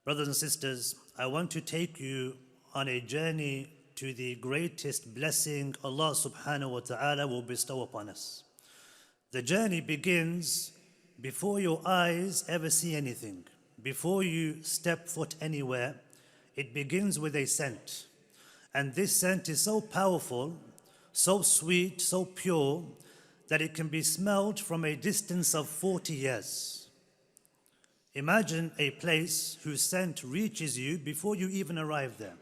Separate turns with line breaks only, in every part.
Brothers and sisters, I want to take you on a journey to the greatest blessing Allah subhanahu wa ta'ala will bestow upon us. The journey begins before your eyes ever see anything. Before you step foot anywhere, it begins with a scent. And this scent is so powerful, so sweet, so pure, that it can be smelled from a distance of 40 years. Imagine a place whose scent reaches you before you even arrive there.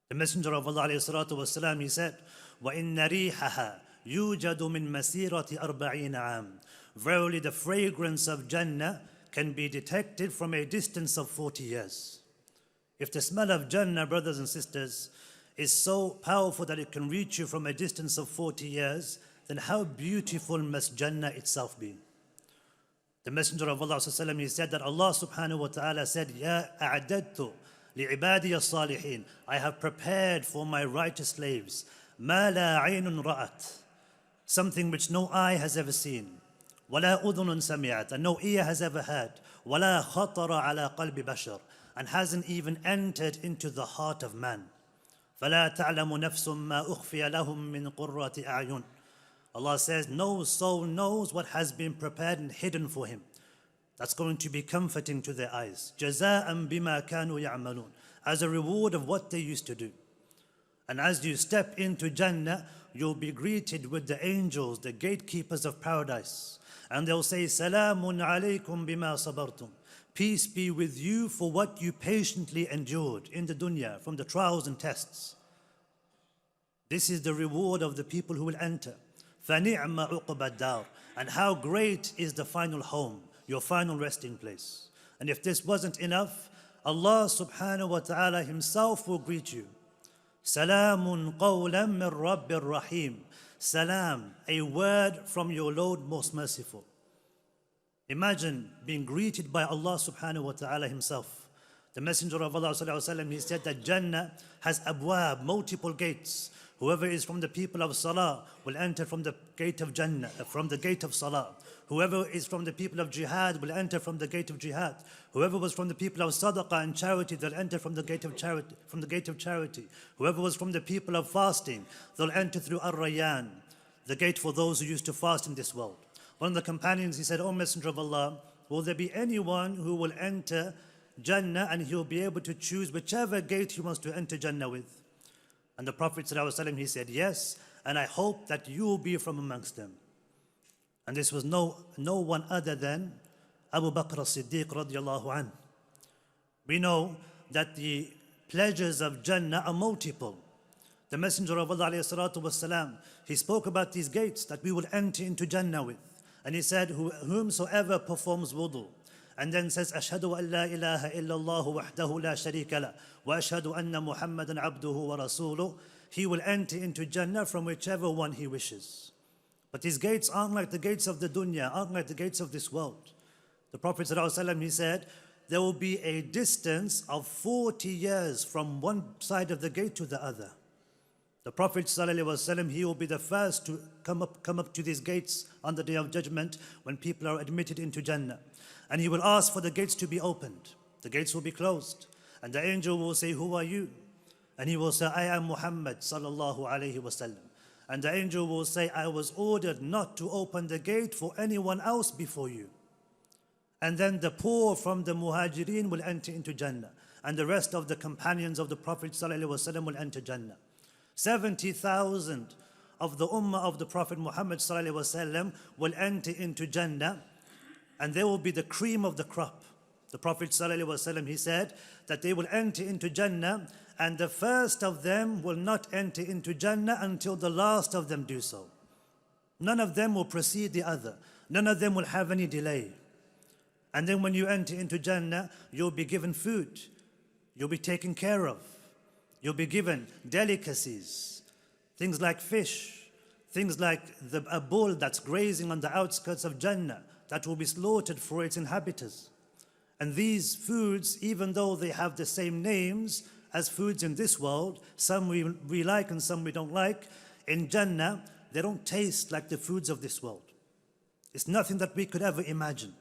The Messenger of Allah ﷺ, he said, وَإِنَّ رِيحَهَا يُوجَدُ مِن مَسِيرَةِ أَرْبَعِينَ عَامٍ. Verily the fragrance of Jannah can be detected from a distance of 40 years. If the smell of Jannah, brothers and sisters, is so powerful that it can reach you from a distance of 40 years, then how beautiful must Jannah itself be? The Messenger of Allah ﷺ, he said that Allah subhanahu wa ta'ala said, Ya a'adadtu li'ibadiya salihin. I have prepared for my righteous slaves ma la aynun ra'at, something which no eye has ever seen, wala udhunun sami'at, and no ear has ever heard, wala khatara ala qalbi bashar, and hasn't even entered into the heart of man. فَلَا تَعْلَمُ نَفْسٌ مَا أُخْفِيَ لَهُم مِّن قُرَّةِ أَعْيُنٍ. Allah says, no soul knows what has been prepared and hidden for him. That's going to be comforting to their eyes. جَزَاءً بِمَا كَانُوا يَعْمَلُونَ. As a reward of what they used to do. And as you step into Jannah, you'll be greeted with the angels, the gatekeepers of paradise. And they'll say, سَلَامٌ عَلَيْكُمْ بِمَا صَبَرْتُمْ. Peace be with you for what you patiently endured in the dunya, from the trials and tests. This is the reward of the people who will enter. فَنِعْمَ عُقْبَ الدَّارِ. And how great is the final home, your final resting place. And if this wasn't enough, Allah subhanahu wa ta'ala himself will greet you. سَلَامٌ قَوْلًا مِّن رَبِّ الرَّحِيمِ. Salam, a word from your Lord most merciful. Imagine being greeted by Allah subhanahu wa ta'ala himself. The Messenger of Allah sallallahu alaihi wasallam, he said that Jannah has abwab, multiple gates. Whoever is from the people of Salah will enter from the gate of Jannah, from the gate of Salah. Whoever is from the people of Jihad will enter from the gate of Jihad. Whoever was from the people of Sadaqah and charity, they'll enter from the gate of charity. From the gate of charity. Whoever was from the people of fasting, they'll enter through Ar-Rayyan, the gate for those who used to fast in this world. One of the companions, he said, O Messenger of Allah, will there be anyone who will enter Jannah and he will be able to choose whichever gate he wants to enter Jannah with? And the Prophet ﷺ, he said, yes, and I hope that you will be from amongst them. And this was no one other than Abu Bakr as-Siddiq radiallahu anhu. We know that the pleasures of Jannah are multiple. The Messenger of Allah ﷺ, he spoke about these gates that we will enter into Jannah with. And he said, whomsoever performs wudu, and then says, Ashhadu an la ilaha illallah wahdahu la sharika la, wa ashhadu anna Muhammadan abduhu wa rasuluh, he will enter into Jannah from whichever one he wishes. But these gates aren't like the gates of the dunya, aren't like the gates of this world. The Prophet ﷺ, he said, there will be a distance of 40 years from one side of the gate to the other. The Prophet ﷺ, he will be the first to come up to these gates on the Day of Judgment when people are admitted into Jannah. And he will ask for the gates to be opened. The gates will be closed. And the angel will say, who are you? And he will say, I am Muhammad sallallahu alayhi wasallam. And the angel will say, I was ordered not to open the gate for anyone else before you. And then the poor from the Muhajirin will enter into Jannah. And the rest of the companions of the Prophet sallallahu alayhi wasallam will enter Jannah. 70,000 of the ummah of the Prophet Muhammad sallallahu alaihi wasallam will enter into Jannah, and they will be the cream of the crop. The Prophet sallallahu alaihi wasallam, he said that they will enter into Jannah, and the first of them will not enter into Jannah until the last of them do so. None of them will precede the other. None of them will have any delay. And then when you enter into Jannah, you'll be given food. You'll be taken care of. You'll be given delicacies, things like fish, things like a bull that's grazing on the outskirts of Jannah that will be slaughtered for its inhabitants. And these foods, even though they have the same names as foods in this world, some we like and some we don't like, in Jannah, they don't taste like the foods of this world. It's nothing that we could ever imagine.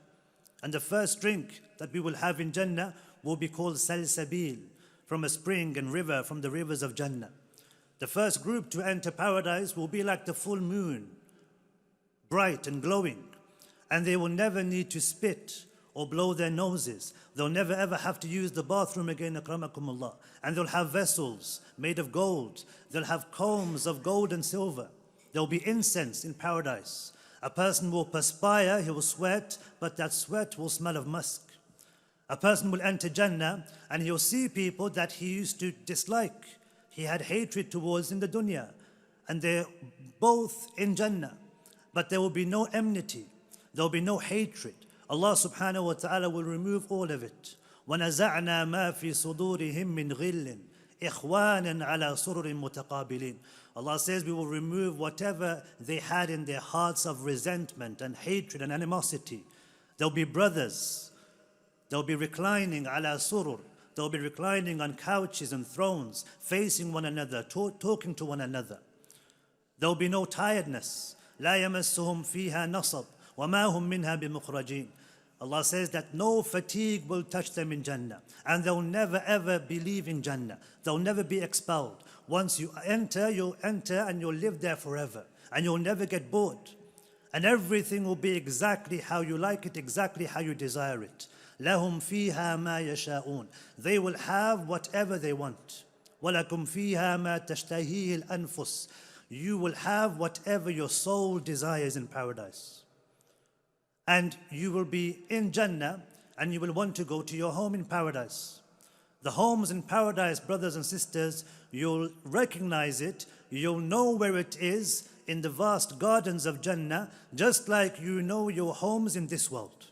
And the first drink that we will have in Jannah will be called Salsabil, from a spring and river from the rivers of Jannah. The first group to enter paradise will be like the full moon, bright and glowing, and they will never need to spit or blow their noses. They'll never ever have to use the bathroom again, akramakumullah. And they'll have vessels made of gold. They'll have combs of gold and silver. There'll be incense in paradise. A person will perspire, he will sweat, but that sweat will smell of musk. A person will enter Jannah and he'll see people that he used to dislike, he had hatred towards in the dunya. And they're both in Jannah, but there will be no enmity, there will be no hatred. Allah subhanahu wa ta'ala will remove all of it. وَنَزَعْنَا مَا فِي صُدُورِهِم مِّنْ غِلٍّ إِخْوَانًا عَلَى سُرُرٍ مُتَقَابِلِينَ. Allah says we will remove whatever they had in their hearts of resentment and hatred and animosity. They'll be brothers. They'll be reclining ala surur. They'll be reclining on couches and thrones, facing one another, talking to one another. There'll be no tiredness. لا يمسهم فيها نصب وما هم منها بمخرجين. Allah says that no fatigue will touch them in Jannah, and they'll never ever be leaving Jannah. They'll never be expelled. Once you enter, you'll enter and you'll live there forever, and you'll never get bored. And everything will be exactly how you like it, exactly how you desire it. لهم فيها ما يشاءون. They will have whatever they want. ولكم فيها ما تشتهيه الأنفس. You will have whatever your soul desires in paradise. And you will be in Jannah and you will want to go to your home in paradise. The homes in paradise, brothers and sisters, you'll recognize it, you'll know where it is in the vast gardens of Jannah, just like you know your homes in this world.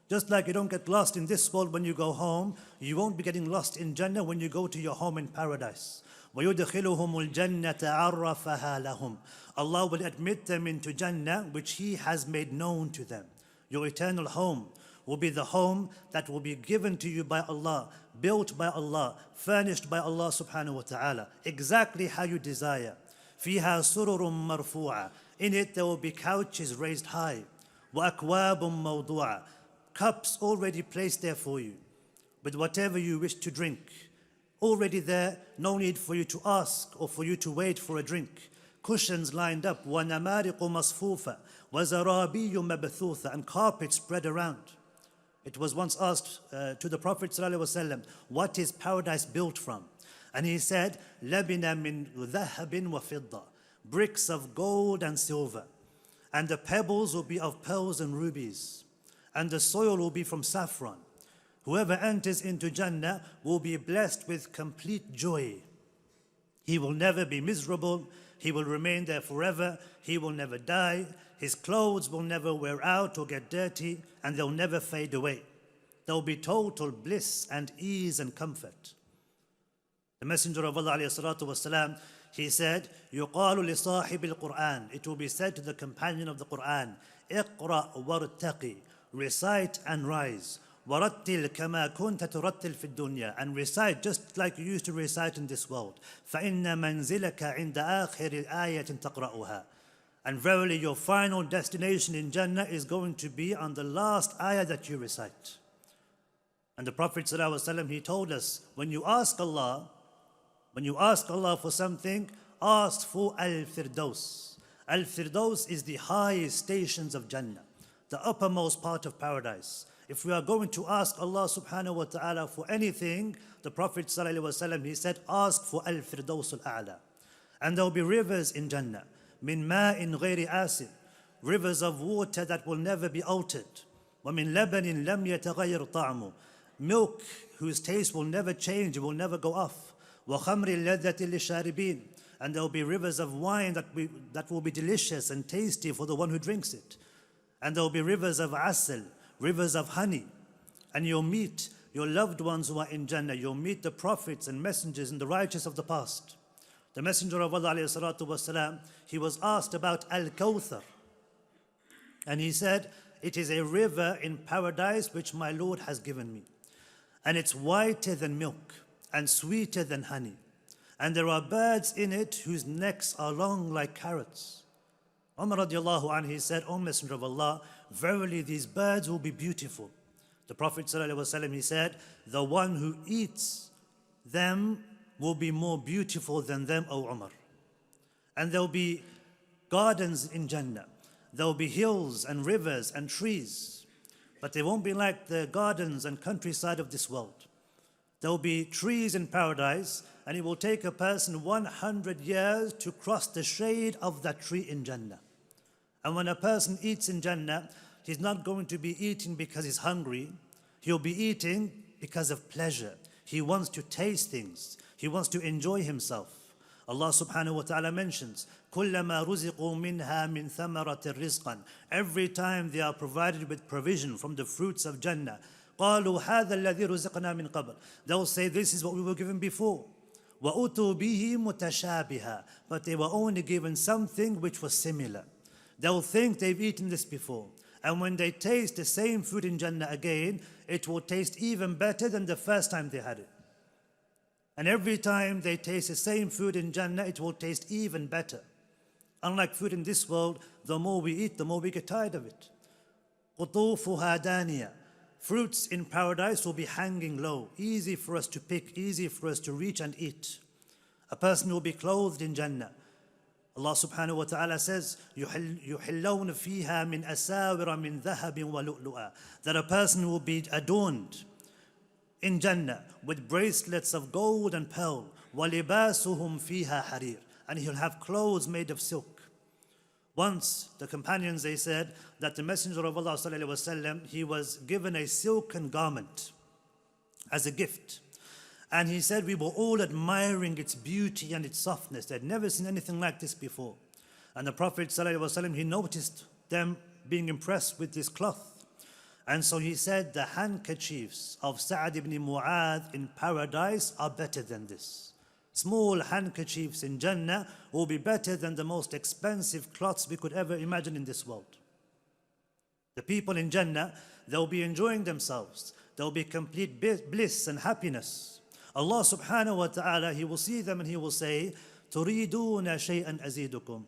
Just like you don't get lost in this world when you go home, you won't be getting lost in Jannah when you go to your home in paradise. وَيُدْخِلُهُمُ الْجَنَّةَ عَرَّفَهَا لَهُمْ. Allah will admit them into Jannah, which He has made known to them. Your eternal home will be the home that will be given to you by Allah, built by Allah, furnished by Allah subhanahu wa ta'ala, exactly how you desire. فِيهَا سُرُرٌ مَرْفُوعَةٌ. In it there will be couches raised high. وَأَكْوَابٌ مَوْضُوعَةٌ. Cups already placed there for you, with whatever you wish to drink. Already there, no need for you to ask or for you to wait for a drink. Cushions lined up, وَنَمَارِقُ مَصْفُوفَةٌ وَزَرَابِيُّ مَبْثُوثَةٌ, and carpets spread around. It was once asked to the Prophet ﷺ, what is paradise built from? And he said, لَبِنَ مِنْ ذَهَبٍ وَفِضَّةٍ, bricks of gold and silver. And the pebbles will be of pearls and rubies. And the soil will be from saffron. Whoever enters into Jannah will be blessed with complete joy. He will never be miserable. He will remain there forever. He will never die. His clothes will never wear out or get dirty, and they'll never fade away. There will be total bliss and ease and comfort. The Messenger of Allah ﷺ, he said, يُقَالُ لِصَاحِبِ الْقُرْآنِ. It will be said to the companion of the Qur'an, اقرأ وارتقي. Recite and rise. وَرَتِّلْ كَمَا كُنْتَ تُرَتِّلْ فِي الدُّنْيَا. And recite just like you used to recite in this world. فَإِنَّ مَنْزِلَكَ عِنْدَ آخِرِ آيَةٍ تَقْرَأُهَا. And verily your final destination in Jannah is going to be on the last ayah that you recite. And the Prophet ﷺ, he told us, when you ask Allah for something, ask for Al-Firdaus. Al-Firdaus is the highest stations of Jannah, the uppermost part of paradise. If we are going to ask Allah subhanahu wa ta'ala for anything, the Prophet ﷺ, he said, ask for Al-Firdaus al-A'la. And there will be rivers in Jannah. Min ma'in ghayri asin. Rivers of water that will never be altered. وَمِن لَبَنٍ لَمْ يَتَغَيَّرْ طَعْمُ. Milk whose taste will never change, it will never go off. وَخَمْرِ اللَّذَّةِ لِلشَّارِبِينَ. And there will be rivers of wine that will be delicious and tasty for the one who drinks it. And there will be rivers of asal, rivers of honey. And you'll meet your loved ones who are in Jannah. You'll meet the prophets and messengers and the righteous of the past. The Messenger of Allah ﷺ, he was asked about Al-Kawthar. And he said, it is a river in paradise which my Lord has given me. And it's whiter than milk and sweeter than honey. And there are birds in it whose necks are long like carrots. Umar radiallahu anhu, he said, O Messenger of Allah, verily these birds will be beautiful. The Prophet ﷺ, he said, the one who eats them will be more beautiful than them, O Umar. And there will be gardens in Jannah. There will be hills and rivers and trees. But they won't be like the gardens and countryside of this world. There will be trees in paradise, and it will take a person 100 years to cross the shade of that tree in Jannah. And when a person eats in Jannah, he's not going to be eating because he's hungry. He'll be eating because of pleasure. He wants to taste things. He wants to enjoy himself. Allah subhanahu wa ta'ala mentions, كُلَّمَا رُزِقُوا مِنْهَا مِنْ ثَمَرَةٍ رِزْقًا. Every time they are provided with provision from the fruits of Jannah, قَالُوا هَذَا الَّذِي رُزِقْنَا مِنْ قَبْلِ. They'll say, this is what we were given before. وَأُتُوا بِهِ مُتَشَابِهًا. But they were only given something which was similar. They'll think they've eaten this before. And when they taste the same food in Jannah again, it will taste even better than the first time they had it. And every time they taste the same food in Jannah, it will taste even better. Unlike food in this world, the more we eat, the more we get tired of it. قُطُوفُهَا دَانِيَةٌ. Fruits in paradise will be hanging low, easy for us to pick, easy for us to reach and eat. A person will be clothed in Jannah. Allah subhanahu wa ta'ala says, يُحِلَّوْنَ فِيهَا مِنْ أَسَاوِرَ مِنْ ذَهَبٍ وَلُؤْلُؤًا. That a person will be adorned in Jannah with bracelets of gold and pearl. وَلِبَاسُهُمْ فِيهَا حَرِيرٌ. And he'll have clothes made of silk. Once, the companions, they said that the Messenger of Allah sallallahu alaihi wasallam, he was given a silken garment as a gift. And he said we were all admiring its beauty and its softness. They'd never seen anything like this before. And the Prophet sallallahu alaihi wasallam, he noticed them being impressed with this cloth. And so he said the handkerchiefs of Sa'ad ibn Mu'adh in paradise are better than this. Small handkerchiefs in Jannah will be better than the most expensive cloths we could ever imagine in this world. The people in Jannah, they'll be enjoying themselves. There'll be complete bliss and happiness. Allah subhanahu wa ta'ala, He will see them and He will say, تُرِيدُونَ شَيْئًا أَزِيدُكُمْ.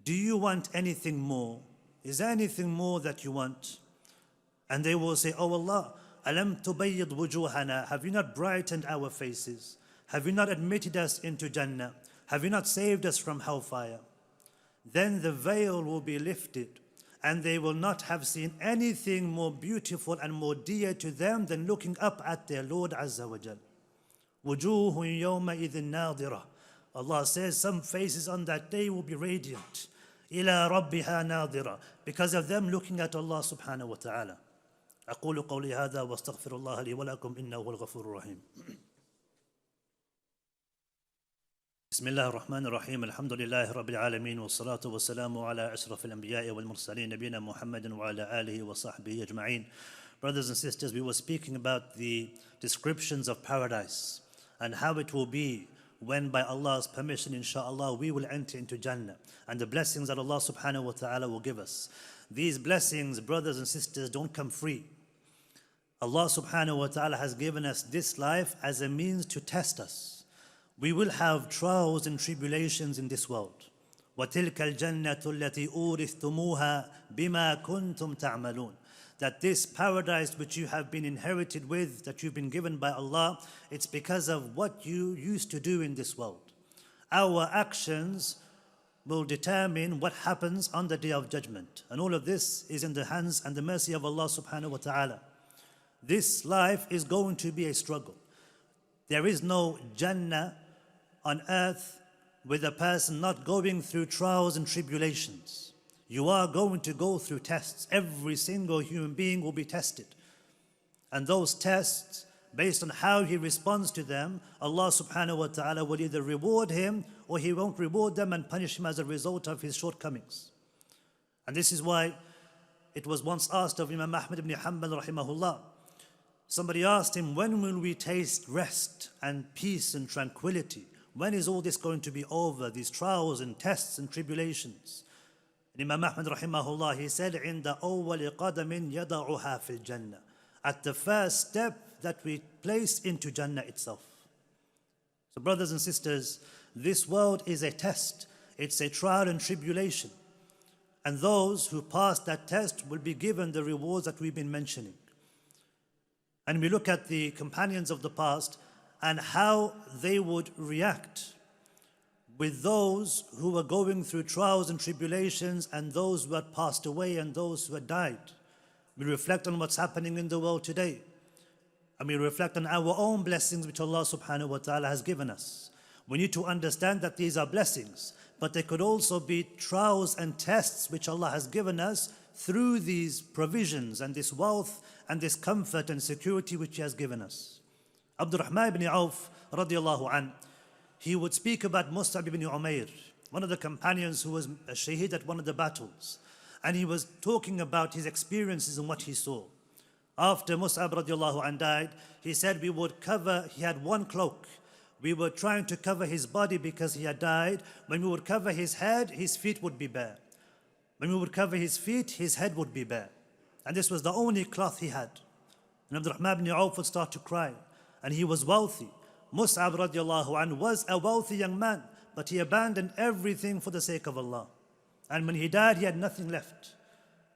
Do you want anything more? Is there anything more that you want? And they will say, Oh Allah, أَلَمْ تُبَيِّضْ وُجُوهَنَا. Have you not brightened our faces? Have you not admitted us into Jannah? Have you not saved us from hellfire? Then the veil will be lifted, and they will not have seen anything more beautiful and more dear to them than looking up at their Lord Azza wa Jal. وُجُوهٌ يَوْمَئِذٍ نَاظِرَةٌ. Allah says some faces on that day will be radiant. إِلَى رَبِّهَا نَاظِرَةٌ. Because of them looking at Allah subhanahu wa ta'ala. أقول قولي هذا واستغفر الله لي ولكم إنه هو الغفور الرحيم. بسم الله الرحمن الرحيم. الحمد لله رب العالمين والصلاة والسلام على أشرف الأنبياء والمرسلين نبينا محمد وعلى آله وصحبه أجمعين. Brothers and sisters, we were speaking about the descriptions of paradise and how it will be when by Allah's permission, inshallah, we will enter into Jannah and the blessings that Allah subhanahu wa ta'ala will give us. These blessings, brothers and sisters, don't come free. Allah subhanahu wa ta'ala has given us this life as a means to test us. We will have trials and tribulations in this world. وَتِلْكَ الْجَنَّةُ الَّتِي أُورِثْتُمُوهَا بِمَا كُنْتُمْ تَعْمَلُونَ. That this paradise which you have been inherited with, that you've been given by Allah, it's because of what you used to do in this world. Our actions will determine what happens on the Day of Judgment. And all of this is in the hands and the mercy of Allah subhanahu wa ta'ala. This life is going to be a struggle. There is no Jannah on earth with a person not going through trials and tribulations. You are going to go through tests. Every single human being will be tested. And those tests, based on how he responds to them, Allah subhanahu wa ta'ala will either reward him or He won't reward them and punish him as a result of his shortcomings. And this is why it was once asked of Imam Ahmad ibn Hanbal rahimahullah. Somebody asked him, when will we taste rest and peace and tranquility? When is all this going to be over, these trials and tests and tribulations? And Imam Ahmad rahimahullah, he said, عند أول قدم يضعها في الجنة. At the first step that we place into Jannah itself. So brothers and sisters, this world is a test. It's a trial and tribulation. And those who pass that test will be given the rewards that we've been mentioning. And we look at the companions of the past and how they would react with those who were going through trials and tribulations, and those who had passed away and those who had died. We reflect on what's happening in the world today. And we reflect on our own blessings which Allah subhanahu wa ta'ala has given us. We need to understand that these are blessings, but they could also be trials and tests which Allah has given us through these provisions and this wealth and this comfort and security which He has given us. Abdurrahman ibn Auf radiallahu anh, he would speak about Mus'ab ibn Umair, one of the companions who was a shaheed at one of the battles. And he was talking about his experiences and what he saw. After Mus'ab radiallahu anh died, he said he had one cloak. We were trying to cover his body because he had died. When we would cover his head, his feet would be bare. When we would cover his feet, his head would be bare. And this was the only cloth he had. And Abdurrahman ibn Auf would start to cry. And he was wealthy. Mus'ab radiallahu anhu was a wealthy young man, but he abandoned everything for the sake of Allah. And when he died, he had nothing left.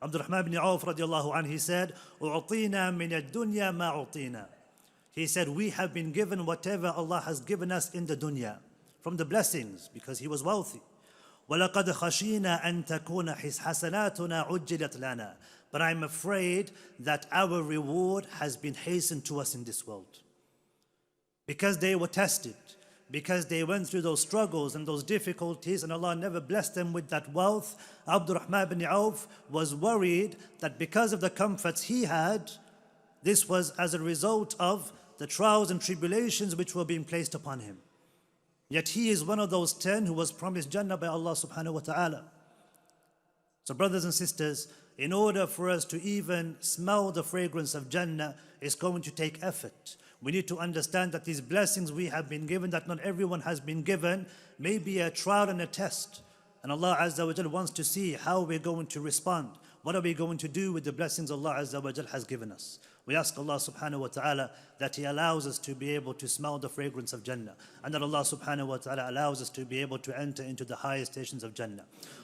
Abdurrahman ibn Auf radiallahu anhu, he said, "U'tina min ad-dunya ma u'tina." He said, we have been given whatever Allah has given us in the dunya, from the blessings, because he was wealthy. وَلَقَدْ خَشِينَا أَن تَكُونَ حَسَنَاتُنَا عُجِّلَتْ لَنَا. But I'm afraid that our reward has been hastened to us in this world. Because they were tested, because they went through those struggles and those difficulties, and Allah never blessed them with that wealth, Abdurrahman ibn Auf was worried that because of the comforts he had, this was as a result of the trials and tribulations which were being placed upon him. Yet he is one of those 10 who was promised Jannah by Allah subhanahu wa ta'ala. So brothers and sisters, in order for us to even smell the fragrance of Jannah, it's going to take effort. We need to understand that these blessings we have been given, that not everyone has been given, may be a trial and a test. And Allah Azza wa Jal wants to see how we're going to respond. What are we going to do with the blessings Allah Azza wa Jal has given us? We ask Allah subhanahu wa ta'ala that He allows us to be able to smell the fragrance of Jannah, and that Allah subhanahu wa ta'ala allows us to be able to enter into the highest stations of Jannah.